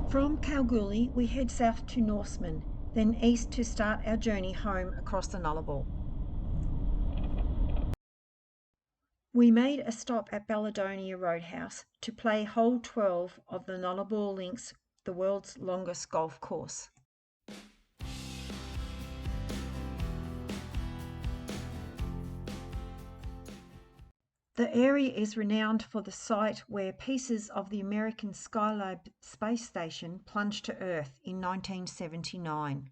From Kalgoorlie, we head south to Norseman, then east to start our journey home across the Nullarbor. We made a stop at Nullarbor Roadhouse to play hole 12 of the Nullarbor Links, the world's longest golf course. The area is renowned for the site where pieces of the American Skylab space station plunged to Earth in 1979.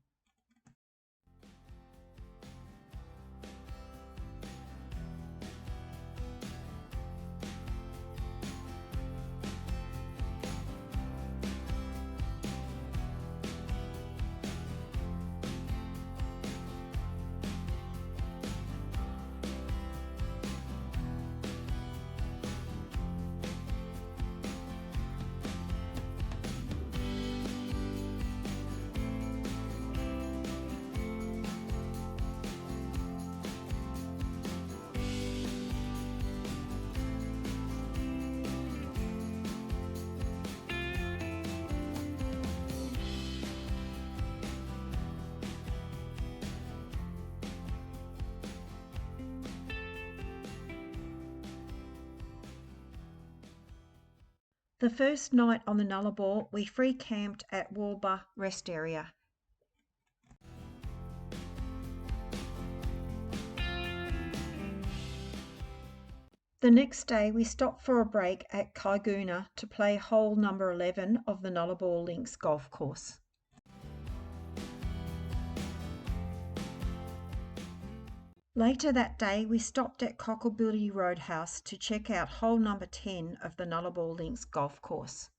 The first night on the Nullarbor, we free camped at Nullarbor Rest Area. The next day, we stopped for a break at Ceduna to play hole number 11 of the Nullarbor Links Golf Course. Later that day, we stopped at Nullarbor Roadhouse to check out hole number 10 of the Nullarbor Links Golf Course.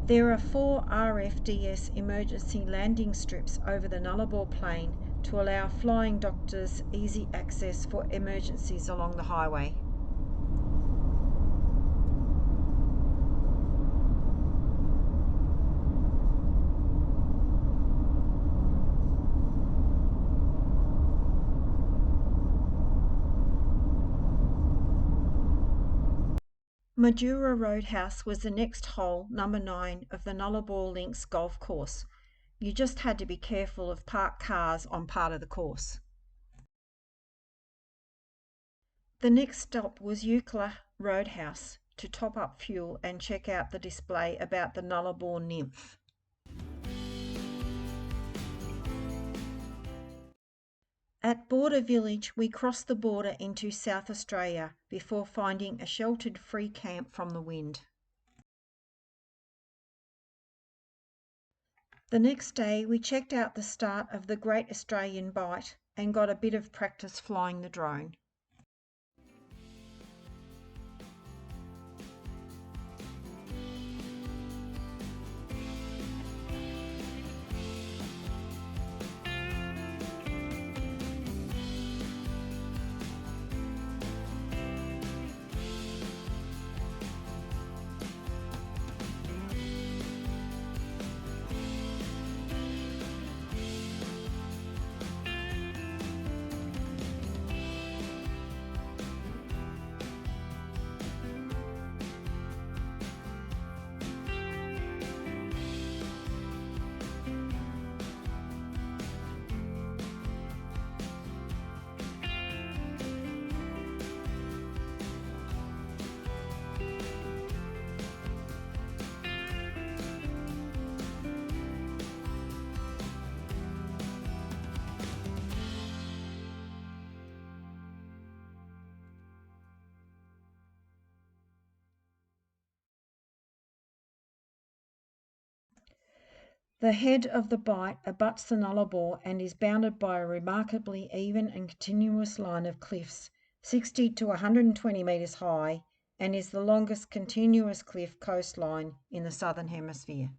There are 4 RFDS emergency landing strips over the Nullarbor plain to allow flying doctors easy access for emergencies along the highway. Madura Roadhouse was the next hole, number 9 of the Nullarbor Links Golf Course. You just had to be careful of parked cars on part of the course. The next stop was Nullarbor Roadhouse to top up fuel and check out the display about the Nullarbor nymph. At Border Village, we crossed the border into South Australia before finding a sheltered free camp from the wind. The next day, we checked out the start of the Great Australian Bight and got a bit of practice flying the drone. The head of the Bight abuts the Nullarbor and is bounded by a remarkably even and continuous line of cliffs, 60 to 120 metres high, and is the longest continuous cliff coastline in the Southern Hemisphere.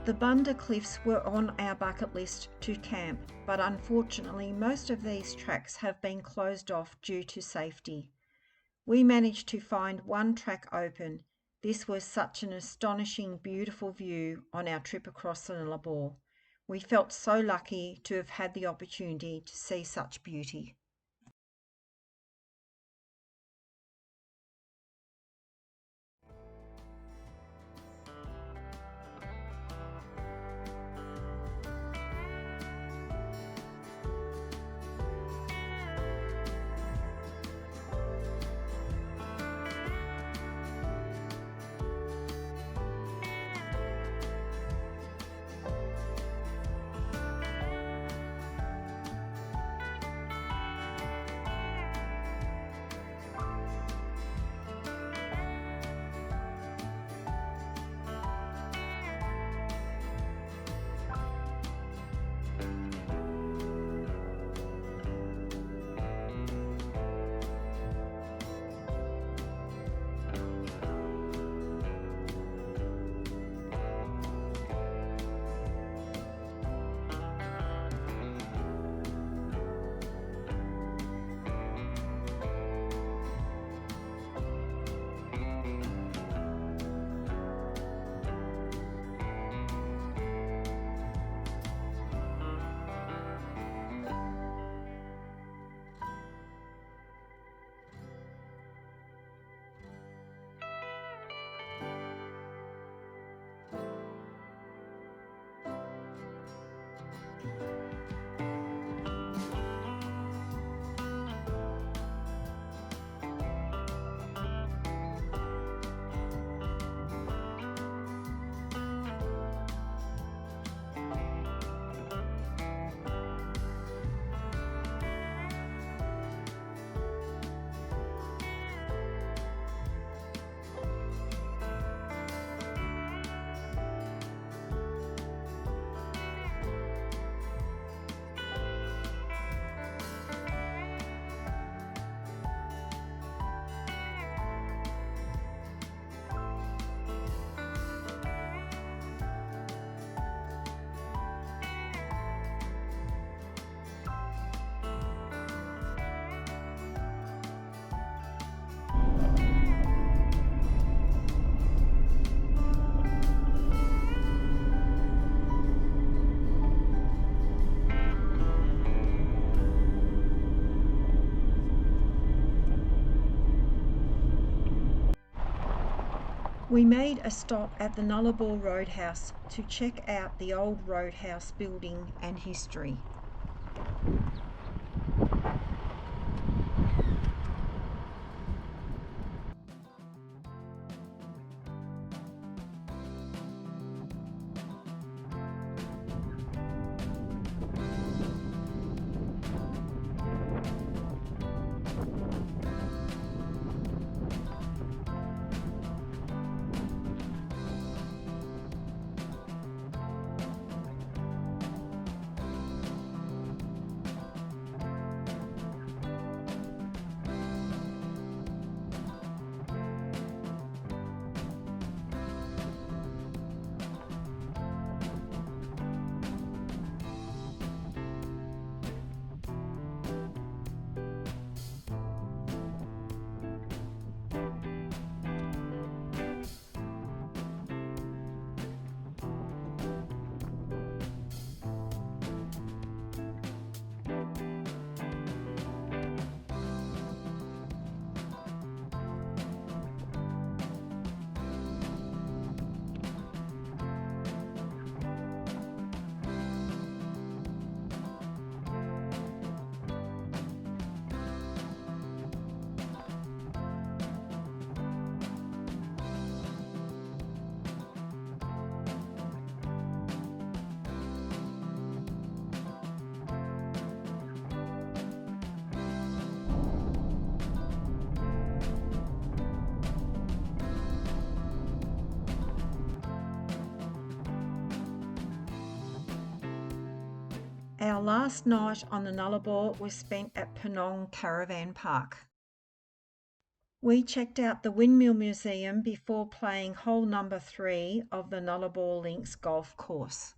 The Bunda Cliffs were on our bucket list to camp, but unfortunately most of these tracks have been closed off due to safety. We managed to find one track open. This was such an astonishing, beautiful view on our trip across the Nullarbor. We felt so lucky to have had the opportunity to see such beauty. We made a stop at the Nullarbor Roadhouse to check out the old roadhouse building and history. Our last night on the Nullarbor was spent at Penong Caravan Park. We checked out the Windmill Museum before playing hole number 3 of the Nullarbor Links Golf Course.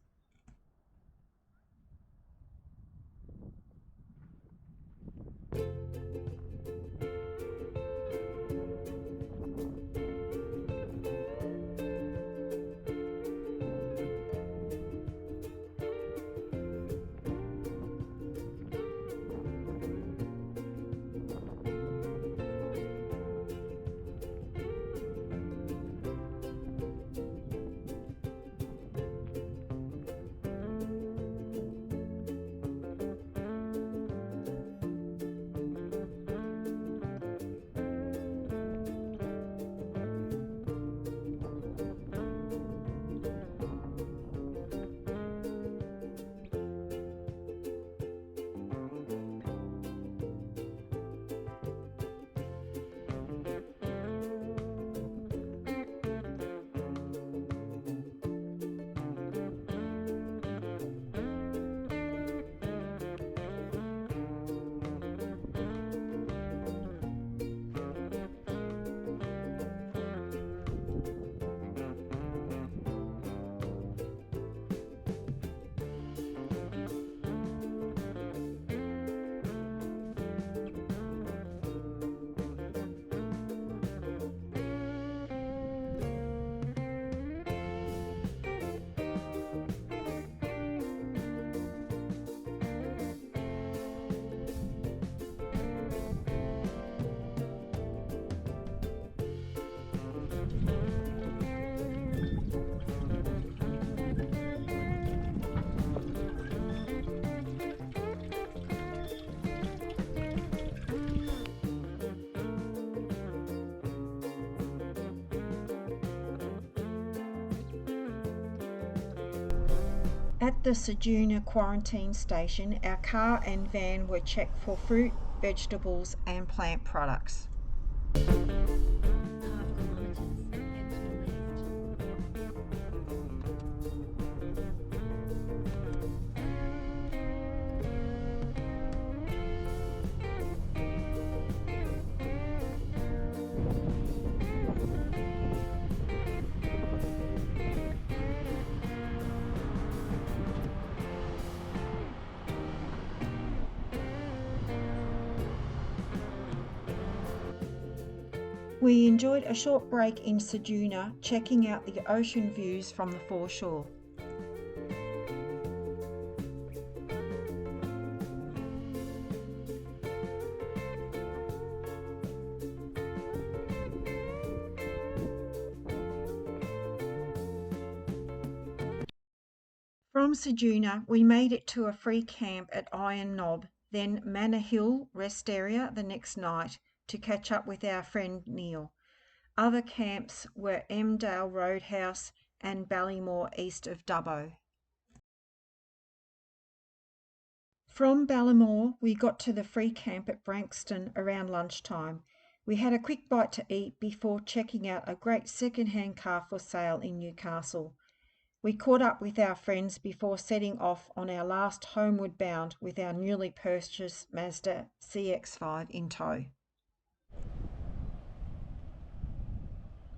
At the Ceduna quarantine station, our car and van were checked for fruit, vegetables and plant products. We enjoyed a short break in Ceduna, checking out the ocean views from the foreshore. From Ceduna, we made it to a free camp at Iron Knob, then Manor Hill rest area the next night to catch up with our friend Neil. Other camps were Nullarbor Roadhouse and Ballymore east of Dubbo. From Ballymore, we got to the free camp at Branxton around lunchtime. We had a quick bite to eat before checking out a great second-hand car for sale in Newcastle. We caught up with our friends before setting off on our last homeward bound with our newly purchased Mazda CX-5 in tow.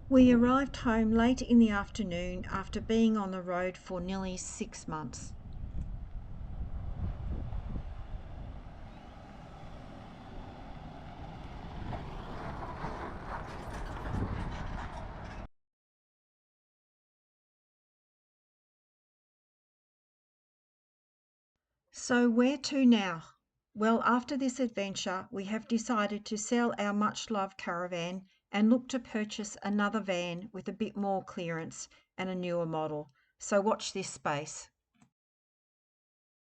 We arrived home late in the afternoon after being on the road for nearly 6 months. So where to now? Well, after this adventure, we have decided to sell our much-loved caravan and look to purchase another van with a bit more clearance and a newer model. So watch this space.